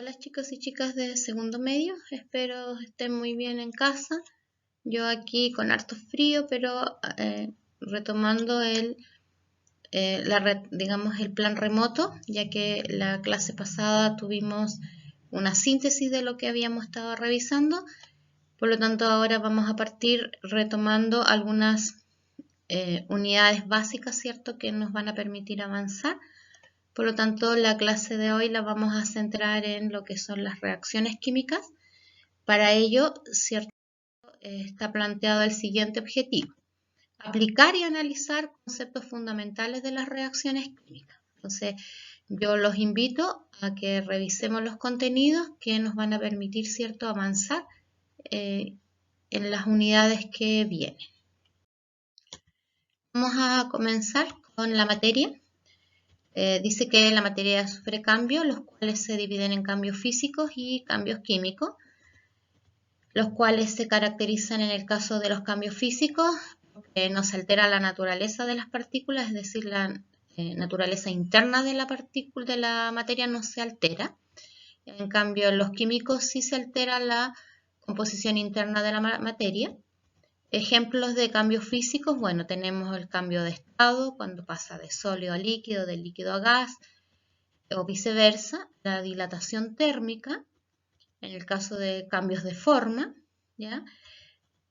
Hola chicos y chicas de segundo medio, espero estén muy bien en casa. Yo aquí con harto frío, pero retomando digamos el plan remoto, ya que la clase pasada tuvimos una síntesis de lo que habíamos estado revisando. Por lo tanto, ahora vamos a partir retomando algunas unidades básicas, ¿cierto?, que nos van a permitir avanzar. Por lo tanto, la clase de hoy la vamos a centrar en lo que son las reacciones químicas. Para ello, ¿cierto?, está planteado el siguiente objetivo: aplicar y analizar conceptos fundamentales de las reacciones químicas. Entonces, yo los invito a que revisemos los contenidos que nos van a permitir, ¿cierto?, avanzar en las unidades que vienen. Vamos a comenzar con la materia. Dice que la materia sufre cambios, los cuales se dividen en cambios físicos y cambios químicos, los cuales se caracterizan en el caso de los cambios físicos porque no se altera la naturaleza de las partículas, es decir, la naturaleza interna de la materia no se altera. En cambio, en los químicos sí se altera la composición interna de la materia. Ejemplos de cambios físicos, bueno, tenemos el cambio de estado, cuando pasa de sólido a líquido, de líquido a gas, o viceversa, la dilatación térmica, en el caso de cambios de forma, ¿ya?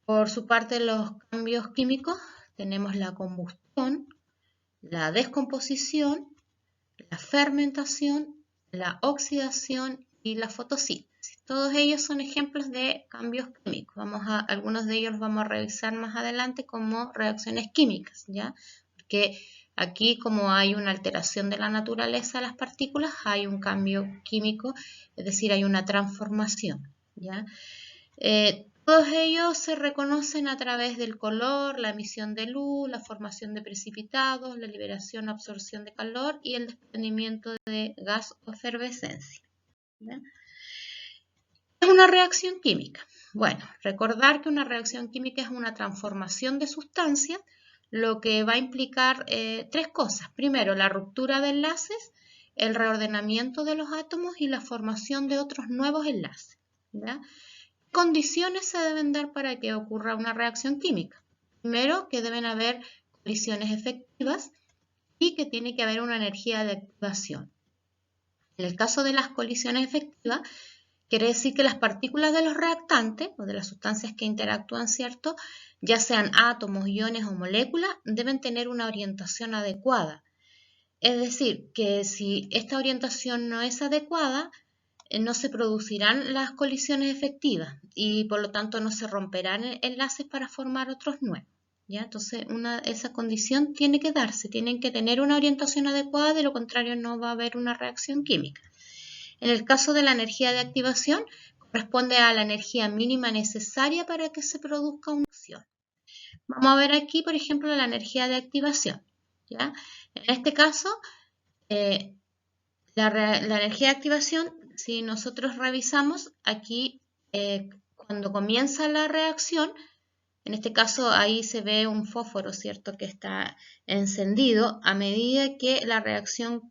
Por su parte, los cambios químicos, tenemos la combustión, la descomposición, la fermentación, la oxidación y la fotosíntesis. Todos ellos son ejemplos de cambios químicos. Algunos de ellos los vamos a revisar más adelante como reacciones químicas, ¿ya? Porque aquí, como hay una alteración de la naturaleza de las partículas, hay un cambio químico, es decir, hay una transformación, ¿ya? Todos ellos se reconocen a través del color, la emisión de luz, la formación de precipitados, la liberación o absorción de calor y el desprendimiento de gas o efervescencia, ¿ya? ¿Qué es una reacción química? Bueno, recordar que una reacción química es una transformación de sustancias, lo que va a implicar tres cosas. Primero, la ruptura de enlaces, el reordenamiento de los átomos y la formación de otros nuevos enlaces, ¿ya? ¿Qué condiciones se deben dar para que ocurra una reacción química? Primero, que deben haber colisiones efectivas y que tiene que haber una energía de activación. En el caso de las colisiones efectivas, quiere decir que las partículas de los reactantes o de las sustancias que interactúan, ¿cierto?, ya sean átomos, iones o moléculas, deben tener una orientación adecuada. Es decir, que si esta orientación no es adecuada, no se producirán las colisiones efectivas y por lo tanto no se romperán enlaces para formar otros nuevos, ¿ya? Entonces, esa condición tiene que darse, tienen que tener una orientación adecuada, de lo contrario no va a haber una reacción química. En el caso de la energía de activación, corresponde a la energía mínima necesaria para que se produzca una reacción. Vamos a ver aquí, por ejemplo, la energía de activación, ¿ya? En este caso, la energía de activación, si nosotros revisamos aquí, cuando comienza la reacción, en este caso ahí se ve un fósforo, ¿cierto?, que está encendido. A medida que la reacción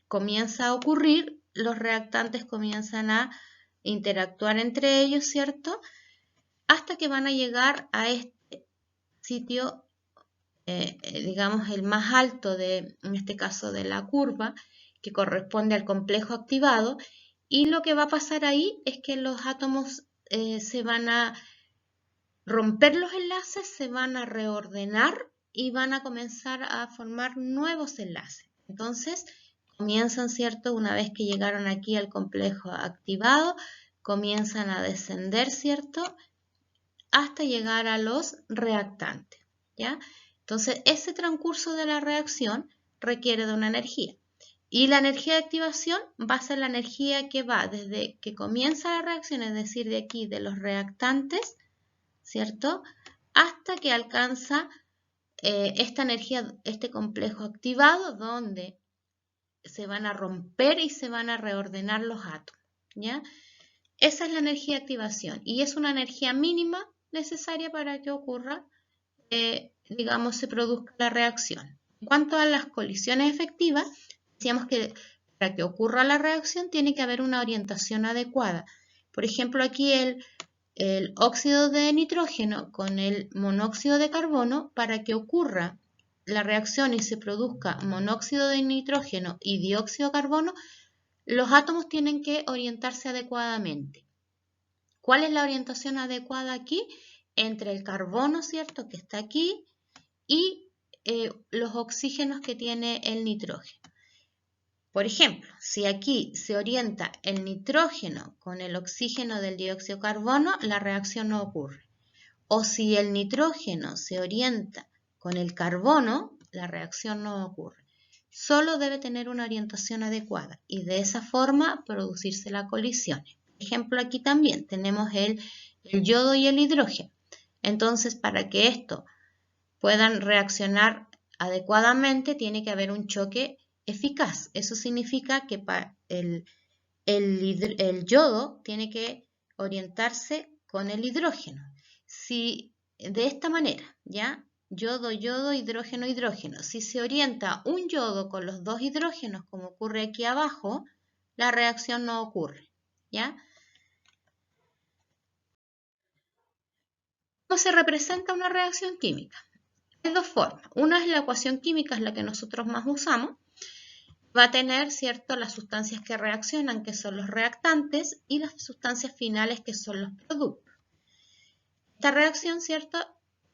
comienza a ocurrir, los reactantes comienzan a interactuar entre ellos, ¿cierto?, hasta que van a llegar a este sitio, digamos el más alto en este caso de la curva, que corresponde al complejo activado, y lo que va a pasar ahí es que los átomos se van a romper los enlaces, se van a reordenar y van a comenzar a formar nuevos enlaces. Entonces, comienzan, ¿cierto?, una vez que llegaron aquí al complejo activado, comienzan a descender, ¿cierto?, hasta llegar a los reactantes, ¿ya? Entonces, ese transcurso de la reacción requiere de una energía. Y la energía de activación va a ser la energía que va desde que comienza la reacción, es decir, de aquí, de los reactantes, ¿cierto?, hasta que alcanza esta energía, este complejo activado, donde se van a romper y se van a reordenar los átomos, ¿ya? Esa es la energía de activación y es una energía mínima necesaria para que ocurra, digamos, se produzca la reacción. En cuanto a las colisiones efectivas, decíamos que para que ocurra la reacción tiene que haber una orientación adecuada. Por ejemplo, aquí el óxido de nitrógeno con el monóxido de carbono, para que ocurra la reacción y se produzca monóxido de nitrógeno y dióxido de carbono, los átomos tienen que orientarse adecuadamente. ¿Cuál es la orientación adecuada aquí? Entre el carbono, ¿cierto?, que está aquí, y los oxígenos que tiene el nitrógeno. Por ejemplo, si aquí se orienta el nitrógeno con el oxígeno del dióxido de carbono, la reacción no ocurre. O si el nitrógeno se orienta con el carbono, la reacción no ocurre. Solo debe tener una orientación adecuada y de esa forma producirse las colisiones. Por ejemplo, aquí también tenemos el yodo y el hidrógeno. Entonces, para que esto puedan reaccionar adecuadamente, tiene que haber un choque eficaz. Eso significa que el yodo tiene que orientarse con el hidrógeno. Si de esta manera, ¿ya? Yodo, yodo, hidrógeno, hidrógeno. Si se orienta un yodo con los dos hidrógenos, como ocurre aquí abajo, la reacción no ocurre, ¿ya? ¿Cómo se representa una reacción química? Hay dos formas. Una es la ecuación química, es la que nosotros más usamos. Va a tener, ¿cierto?, las sustancias que reaccionan, que son los reactantes, y las sustancias finales, que son los productos. Esta reacción, ¿cierto?,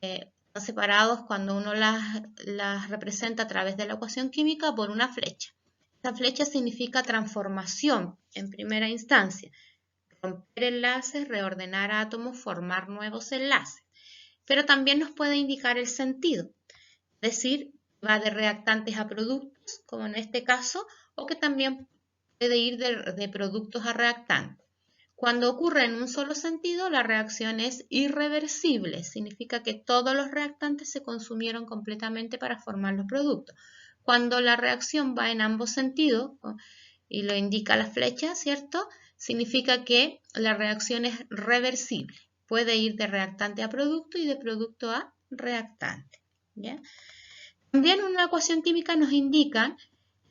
están separados cuando uno las representa a través de la ecuación química por una flecha. Esta flecha significa transformación en primera instancia. Romper enlaces, reordenar átomos, formar nuevos enlaces. Pero también nos puede indicar el sentido, es decir, va de reactantes a productos, como en este caso, o que también puede ir de productos a reactantes. Cuando ocurre en un solo sentido, la reacción es irreversible, significa que todos los reactantes se consumieron completamente para formar los productos. Cuando la reacción va en ambos sentidos, y lo indica la flecha, ¿cierto?, significa que la reacción es reversible. Puede ir de reactante a producto y de producto a reactante, ¿ya? También una ecuación química nos indica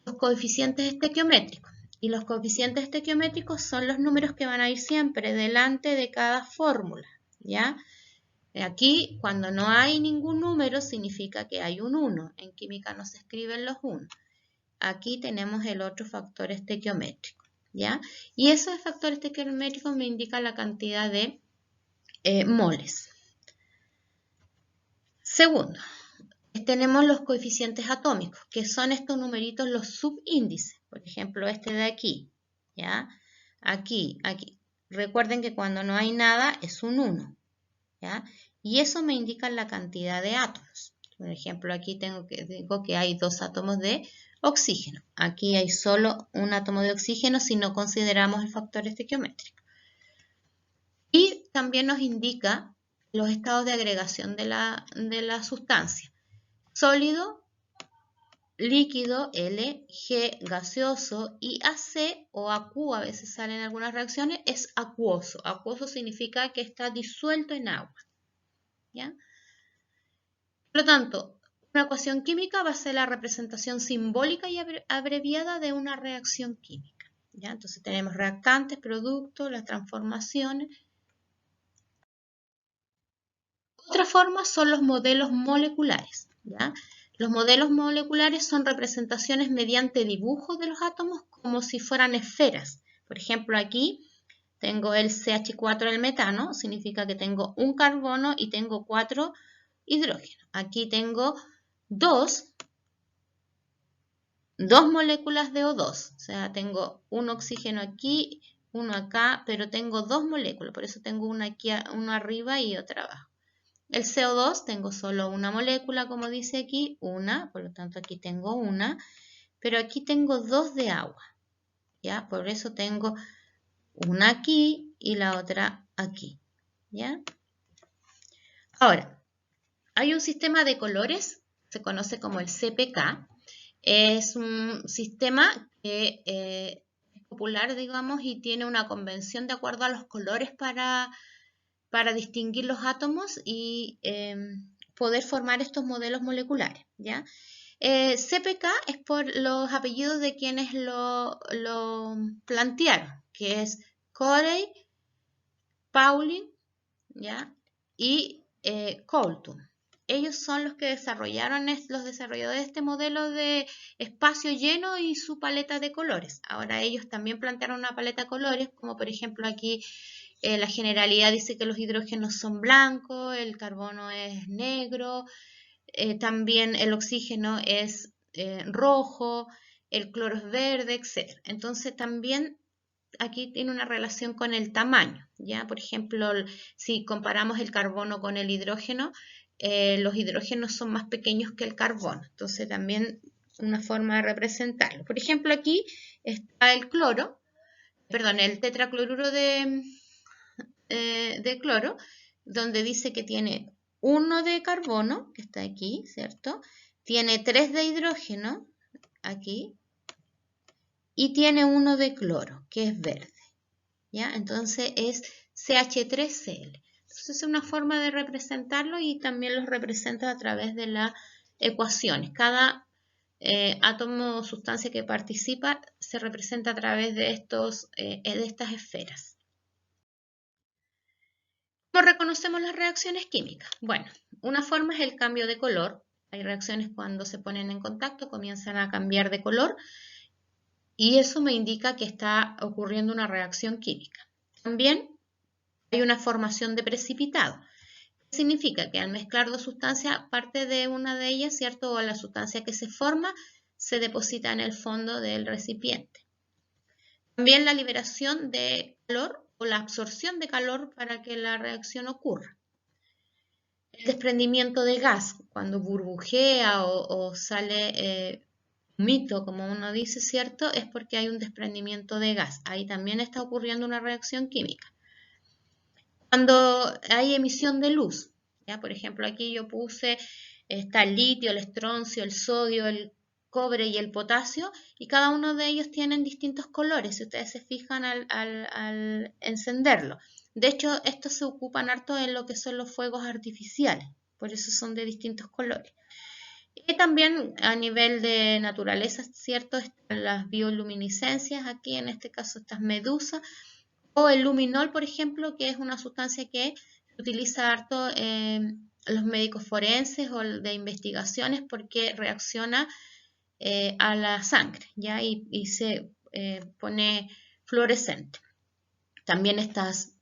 los coeficientes estequiométricos. Y los coeficientes estequiométricos son los números que van a ir siempre delante de cada fórmula, ¿ya? Aquí, cuando no hay ningún número, significa que hay un 1. En química no se escriben los 1. Aquí tenemos el otro factor estequiométrico, ¿ya? Y ese factor estequiométrico me indica la cantidad de moles. Segundo, tenemos los coeficientes atómicos, que son estos numeritos, los subíndices. Por ejemplo, este de aquí, ¿ya? Aquí, aquí. Recuerden que cuando no hay nada es un 1, ¿ya? Y eso me indica la cantidad de átomos. Por ejemplo, aquí digo que hay 2 átomos de oxígeno. Aquí hay solo un átomo de oxígeno si no consideramos el factor estequiométrico. Y también nos indica los estados de agregación de la sustancia. Sólido, líquido, L, G, gaseoso, y AC o AQ, a veces salen algunas reacciones, es acuoso. Acuoso significa que está disuelto en agua, ¿ya? Por lo tanto, una ecuación química va a ser la representación simbólica y abreviada de una reacción química, ¿ya? Entonces tenemos reactantes, productos, las transformaciones. Otra forma son los modelos moleculares, ¿ya? Los modelos moleculares son representaciones mediante dibujos de los átomos como si fueran esferas. Por ejemplo, aquí tengo el CH4 del metano, significa que tengo un carbono y tengo 4 hidrógenos. Aquí tengo dos moléculas de O2, o sea, tengo un oxígeno aquí, uno acá, pero tengo 2 moléculas, por eso tengo una aquí, uno arriba y otra abajo. El CO2 tengo solo una molécula, como dice aquí, una, por lo tanto aquí tengo una, pero aquí tengo 2 de agua, ¿ya? Por eso tengo una aquí y la otra aquí, ¿ya? Ahora, hay un sistema de colores, se conoce como el CPK, es un sistema que es popular, digamos, y tiene una convención de acuerdo a los colores para distinguir los átomos y poder formar estos modelos moleculares, ¿ya? CPK es por los apellidos de quienes lo plantearon, que es Corey, Pauling, ¿ya? Y Colton. Ellos son los que desarrollaron, los desarrolladores de este modelo de espacio lleno y su paleta de colores. Ahora ellos también plantearon una paleta de colores, como por ejemplo aquí la generalidad dice que los hidrógenos son blancos, el carbono es negro, también el oxígeno es rojo, el cloro es verde, etc. Entonces también aquí tiene una relación con el tamaño, ¿ya? Por ejemplo, si comparamos el carbono con el hidrógeno, los hidrógenos son más pequeños que el carbono, entonces también una forma de representarlo. Por ejemplo, aquí está el cloro, perdón, el tetracloruro de cloro, donde dice que tiene 1 de carbono, que está aquí, ¿cierto? Tiene 3 de hidrógeno, aquí, y tiene 1 de cloro, que es verde, ¿ya? Entonces es CH3Cl. Entonces es una forma de representarlo y también los representa a través de las ecuaciones. Cada átomo o sustancia que participa se representa a través de estas esferas. ¿Cómo reconocemos las reacciones químicas? Bueno, una forma es el cambio de color. Hay reacciones cuando se ponen en contacto, comienzan a cambiar de color y eso me indica que está ocurriendo una reacción química. También hay una formación de precipitado. Significa que al mezclar dos sustancias, parte de una de ellas, ¿cierto? O la sustancia que se forma, se deposita en el fondo del recipiente. También la liberación de calor o la absorción de calor para que la reacción ocurra. El desprendimiento de gas, cuando burbujea o sale mito, como uno dice, ¿cierto? Es porque hay un desprendimiento de gas. Ahí también está ocurriendo una reacción química. Cuando hay emisión de luz, ¿ya? Por ejemplo, aquí yo puse, está el litio, el estroncio, el sodio, el cobre y el potasio, y cada uno de ellos tienen distintos colores, si ustedes se fijan al encenderlo. De hecho, estos se ocupan harto en lo que son los fuegos artificiales, por eso son de distintos colores. Y también a nivel de naturaleza, ¿cierto? Están las bioluminiscencias, aquí en este caso estas medusas, o el luminol, por ejemplo, que es una sustancia que se utiliza harto en los médicos forenses o de investigaciones porque reacciona a la sangre, ¿ya? Y se pone fluorescente. También estas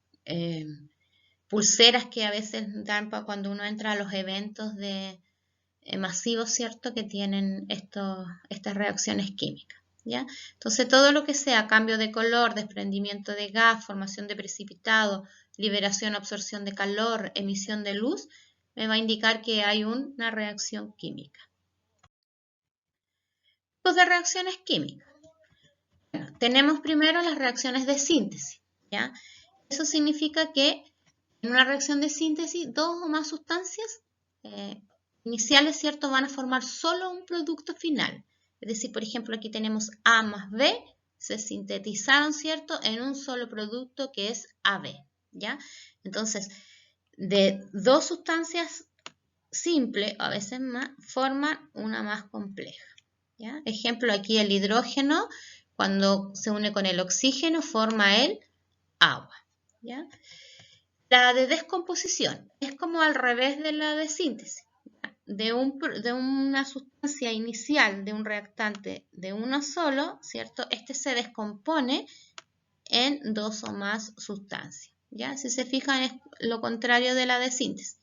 pulseras que a veces dan para cuando uno entra a los eventos masivos, ¿cierto? Que tienen estas reacciones químicas. ¿Ya? Entonces todo lo que sea cambio de color, desprendimiento de gas, formación de precipitado, liberación o absorción de calor, emisión de luz, me va a indicar que hay una reacción química. Tipos de reacciones químicas. Bueno, tenemos primero las reacciones de síntesis. ¿Ya? Eso significa que en una reacción de síntesis, dos o más sustancias iniciales, ¿cierto? Van a formar solo un producto final. Es decir, por ejemplo, aquí tenemos A más B, se sintetizaron, ¿cierto? En un solo producto que es AB, ¿ya? Entonces, de dos sustancias simples, a veces más, forman una más compleja, ¿ya? Ejemplo, aquí el hidrógeno, cuando se une con el oxígeno, forma el agua, ¿ya? La de descomposición es como al revés de la de síntesis. De una sustancia inicial, de un reactante de uno solo, ¿cierto? Este se descompone en dos o más sustancias, ¿ya? Si se fijan es lo contrario de la de síntesis.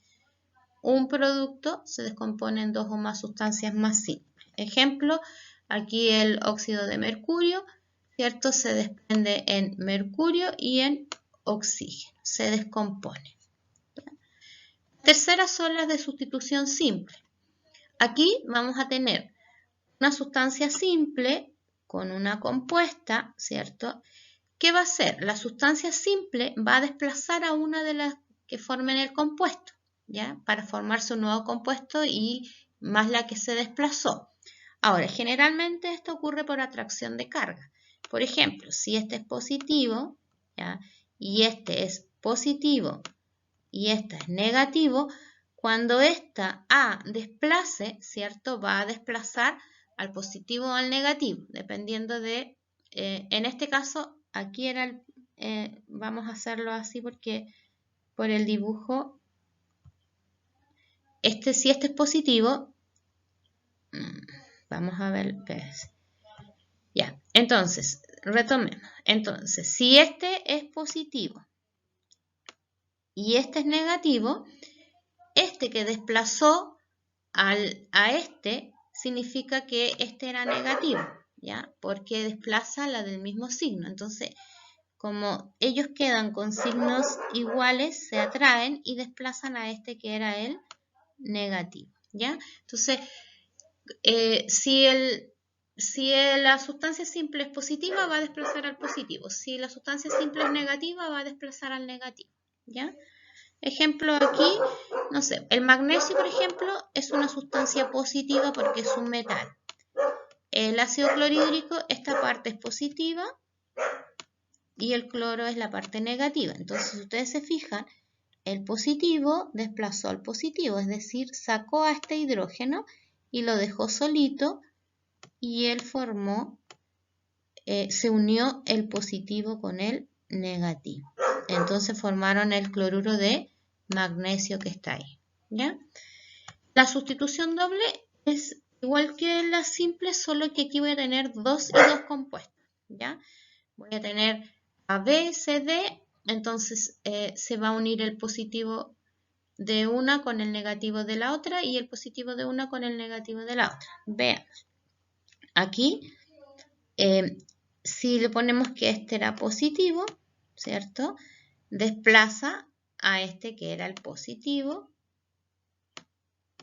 Un producto se descompone en dos o más sustancias más simples. Ejemplo, aquí el óxido de mercurio, ¿cierto? Se desprende en mercurio y en oxígeno, se descompone. Terceras son las de sustitución simple. Aquí vamos a tener una sustancia simple con una compuesta, ¿cierto? ¿Qué va a hacer? La sustancia simple va a desplazar a una de las que formen el compuesto, ¿ya? Para formarse un nuevo compuesto y más la que se desplazó. Ahora, generalmente esto ocurre por atracción de carga. Por ejemplo, si este es positivo, ¿ya? Y este es positivo y este es negativo, cuando esta A desplace, ¿cierto? Va a desplazar al positivo o al negativo, dependiendo de, en este caso, aquí era vamos a hacerlo así porque por el dibujo, si este es positivo, vamos a ver, ya, entonces, retomemos. Entonces, si este es positivo y este es negativo, este que desplazó a este significa que este era negativo, ¿ya? Porque desplaza la del mismo signo. Entonces, como ellos quedan con signos iguales, se atraen y desplazan a este que era el negativo, ¿ya? Entonces, si la sustancia simple es positiva, va a desplazar al positivo. Si la sustancia simple es negativa, va a desplazar al negativo, ¿ya? Ejemplo aquí, no sé, el magnesio, por ejemplo, es una sustancia positiva porque es un metal. El ácido clorhídrico, esta parte es positiva y el cloro es la parte negativa. Entonces, si ustedes se fijan, el positivo desplazó al positivo, es decir, sacó a este hidrógeno y lo dejó solito y él formó, se unió el positivo con el negativo. Entonces formaron el cloruro de magnesio que está ahí, ¿ya? La sustitución doble es igual que la simple, solo que aquí voy a tener 2 y 2 compuestos, ¿ya? Voy a tener AB, CD, entonces se va a unir el positivo de una con el negativo de la otra y el positivo de una con el negativo de la otra. Veamos. Aquí, si le ponemos que este era positivo, ¿cierto? Desplaza a este que era el positivo.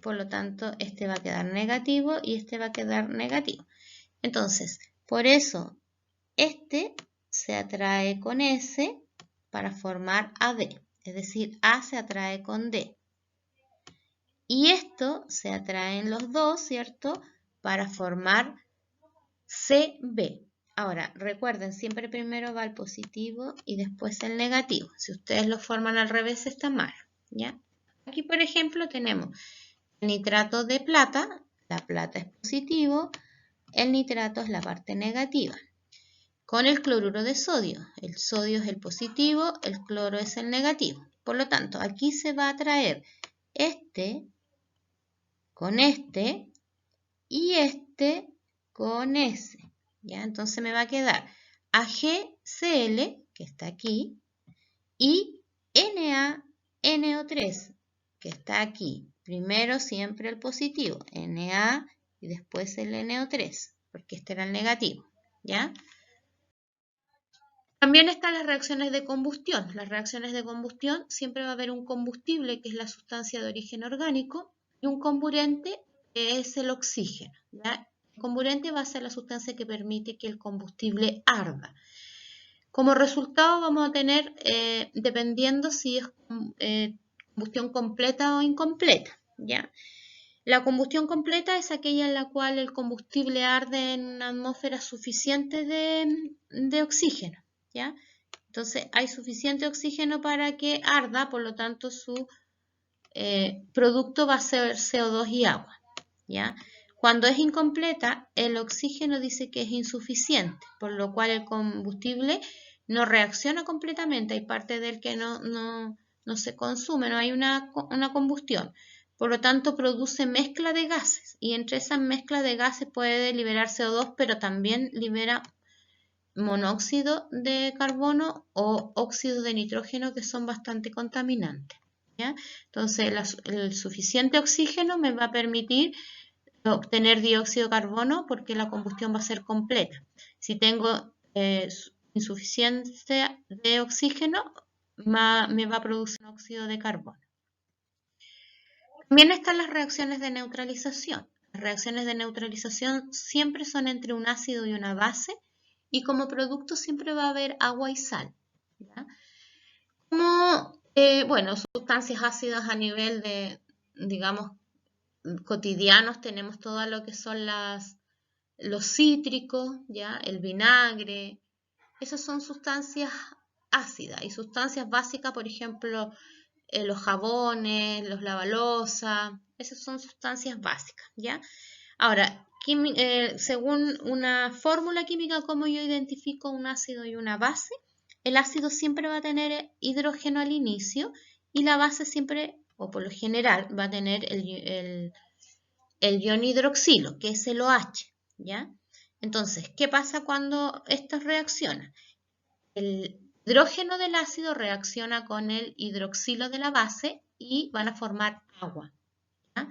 Por lo tanto, este va a quedar negativo y este va a quedar negativo. Entonces, por eso, este se atrae con S para formar AD. Es decir, A se atrae con D. Y esto se atraen los dos, ¿cierto? Para formar CB. Ahora, recuerden, siempre primero va el positivo y después el negativo. Si ustedes lo forman al revés, está mal, ¿ya? Aquí, por ejemplo, tenemos el nitrato de plata. La plata es positivo, el nitrato es la parte negativa. Con el cloruro de sodio. El sodio es el positivo, el cloro es el negativo. Por lo tanto, aquí se va a atraer este con este y este con S. ¿Ya? Entonces me va a quedar AgCl, que está aquí, y NaNO3, que está aquí. Primero siempre el positivo, Na, y después el NO3, porque este era el negativo. ¿Ya? También están las reacciones de combustión. Las reacciones de combustión siempre va a haber un combustible, que es la sustancia de origen orgánico, y un comburente, que es el oxígeno, ¿ya? El comburente va a ser la sustancia que permite que el combustible arda. Como resultado vamos a tener, dependiendo si es combustión completa o incompleta, ¿ya? La combustión completa es aquella en la cual el combustible arde en una atmósfera suficiente de oxígeno, ¿ya? Entonces hay suficiente oxígeno para que arda, por lo tanto su producto va a ser CO2 y agua, ¿ya? Cuando es incompleta, el oxígeno dice que es insuficiente, por lo cual el combustible no reacciona completamente, hay parte del que no se consume, no hay una combustión. Por lo tanto, produce mezcla de gases y entre esas mezclas de gases puede liberar CO2, pero también libera monóxido de carbono o óxido de nitrógeno, que son bastante contaminantes, ¿ya? Entonces, el suficiente oxígeno me va a permitir obtener dióxido de carbono porque la combustión va a ser completa. Si tengo insuficiencia de oxígeno, me va a producir un óxido de carbono. También están las reacciones de neutralización. Las reacciones de neutralización siempre son entre un ácido y una base y como producto siempre va a haber agua y sal, ¿ya? Como, bueno, sustancias ácidas a nivel de, digamos, cotidianos tenemos todo lo que son los cítricos, ¿ya? El vinagre. Esas son sustancias ácidas y sustancias básicas, por ejemplo, los jabones, los lavalosas, esas son sustancias básicas, ¿ya? Ahora, según una fórmula química, como yo identifico un ácido y una base, el ácido siempre va a tener hidrógeno al inicio y la base siempre, o por lo general, va a tener el ion hidroxilo, que es el OH, ¿ya? Entonces, ¿qué pasa cuando estos reaccionan? El hidrógeno del ácido reacciona con el hidroxilo de la base y van a formar agua, ¿ya?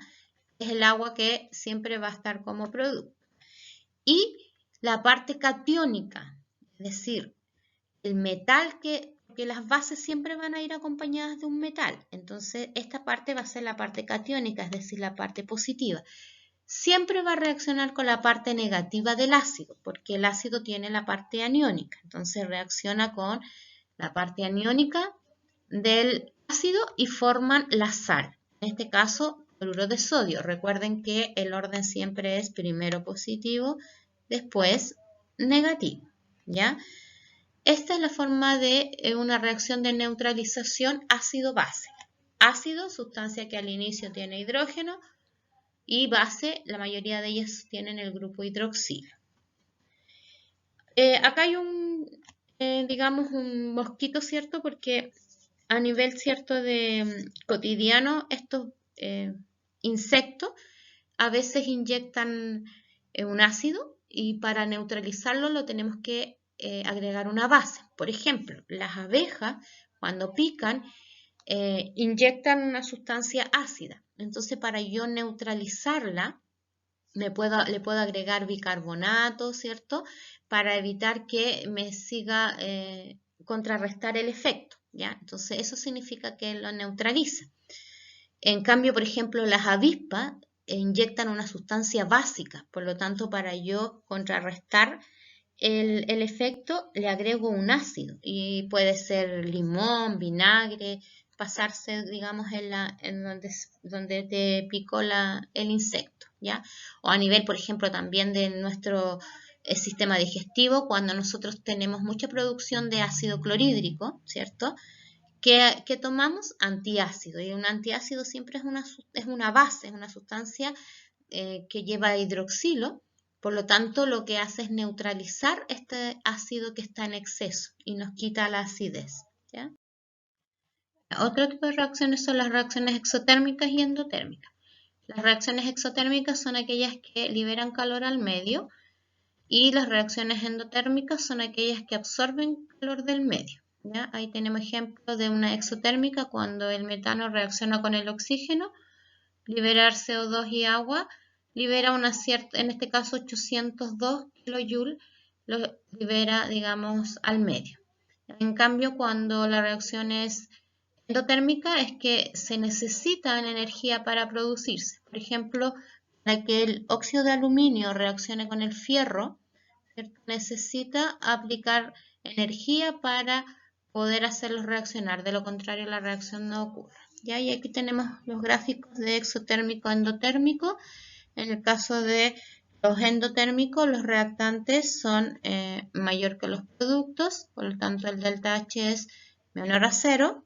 Es el agua que siempre va a estar como producto. Y la parte catiónica, es decir, el metal porque las bases siempre van a ir acompañadas de un metal. Entonces, esta parte va a ser la parte catiónica, es decir, la parte positiva. Siempre va a reaccionar con la parte negativa del ácido, porque el ácido tiene la parte aniónica. Entonces, reacciona con la parte aniónica del ácido y forman la sal. En este caso, cloruro de sodio. Recuerden que el orden siempre es primero positivo, después negativo, ¿ya? Esta es la forma de una reacción de neutralización ácido-base. Ácido, sustancia que al inicio tiene hidrógeno, y base, la mayoría de ellas tienen el grupo hidroxilo. Acá hay digamos, un mosquito, ¿cierto? Porque a nivel, ¿cierto?, de cotidiano, estos insectos a veces inyectan un ácido y para neutralizarlo lo tenemos que agregar una base. Por ejemplo, las abejas cuando pican inyectan una sustancia ácida. Entonces, para yo neutralizarla, le puedo agregar bicarbonato, ¿cierto? Para evitar que me siga contrarrestar el efecto, ¿ya? Entonces, eso significa que lo neutraliza. En cambio, por ejemplo, las avispas inyectan una sustancia básica, por lo tanto, para yo contrarrestar el efecto, le agrego un ácido y puede ser limón, vinagre, pasarse, digamos, en donde te picó el insecto, ¿ya? O a nivel, por ejemplo, también de nuestro sistema digestivo, cuando nosotros tenemos mucha producción de ácido clorhídrico, ¿cierto? ¿Qué tomamos? Antiácido. Y un antiácido siempre es una base, es una sustancia que lleva hidroxilo. Por lo tanto, lo que hace es neutralizar este ácido que está en exceso y nos quita la acidez, ¿ya? Otro tipo de reacciones son las reacciones exotérmicas y endotérmicas. Las reacciones exotérmicas son aquellas que liberan calor al medio y las reacciones endotérmicas son aquellas que absorben calor del medio, ¿ya? Ahí tenemos ejemplos de una exotérmica cuando el metano reacciona con el oxígeno, liberar CO2 y agua, libera una cierta, en este caso 802 kilojoules, lo libera, digamos, al medio. En cambio, cuando la reacción es endotérmica, es que se necesita energía para producirse. Por ejemplo, para que el óxido de aluminio reaccione con el fierro, ¿cierto?, necesita aplicar energía para poder hacerlos reaccionar. De lo contrario, la reacción no ocurre. ¿Ya? Y aquí tenemos los gráficos de exotérmico endotérmico. En el caso de los endotérmicos, los reactantes son mayor que los productos, por lo tanto el delta H es menor a 0.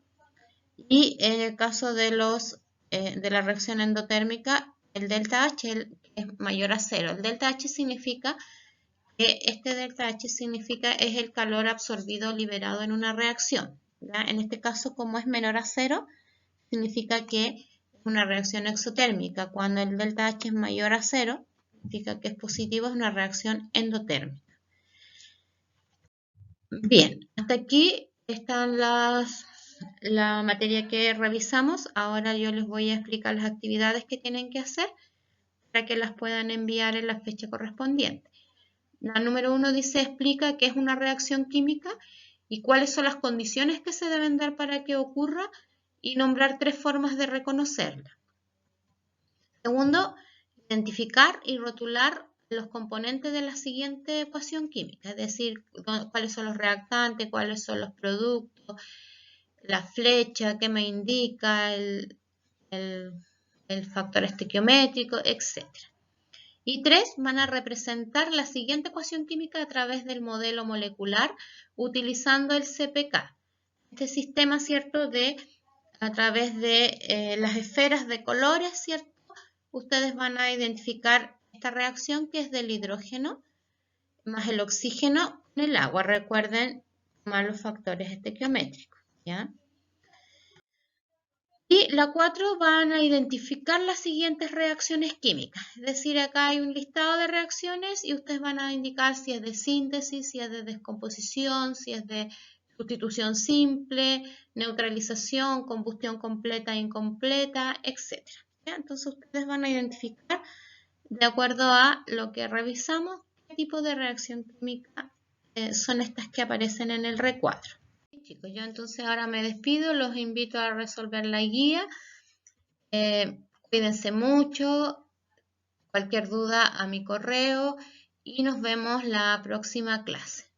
Y en el caso de la reacción endotérmica, el delta H es mayor a 0. El delta H significa que es el calor absorbido liberado en una reacción, ¿ya? En este caso, como es menor a 0, significa que es una reacción exotérmica. Cuando el delta H es mayor a 0, significa que es positivo, es una reacción endotérmica. Bien, hasta aquí están la materia que revisamos. Ahora yo les voy a explicar las actividades que tienen que hacer para que las puedan enviar en la fecha correspondiente. La número 1 dice, explica qué es una reacción química y cuáles son las condiciones que se deben dar para que ocurra y nombrar 3 formas de reconocerla. Segundo, identificar y rotular los componentes de la siguiente ecuación química, es decir, cuáles son los reactantes, cuáles son los productos, la flecha que me indica, el factor estequiométrico, etc. Y 3, van a representar la siguiente ecuación química a través del modelo molecular utilizando el CPK. Este sistema, ¿cierto?, de a través de las esferas de colores, ¿cierto? Ustedes van a identificar esta reacción que es del hidrógeno más el oxígeno con el agua. Recuerden tomar los factores estequiométricos, ¿ya? Y la 4 van a identificar las siguientes reacciones químicas. Es decir, acá hay un listado de reacciones y ustedes van a indicar si es de síntesis, si es de descomposición, si es de sustitución simple, neutralización, combustión completa e incompleta, etc. ¿Ya? Entonces ustedes van a identificar, de acuerdo a lo que revisamos, qué tipo de reacción química son estas que aparecen en el recuadro. Chicos, yo entonces ahora me despido, los invito a resolver la guía. Cuídense mucho, cualquier duda a mi correo y nos vemos la próxima clase.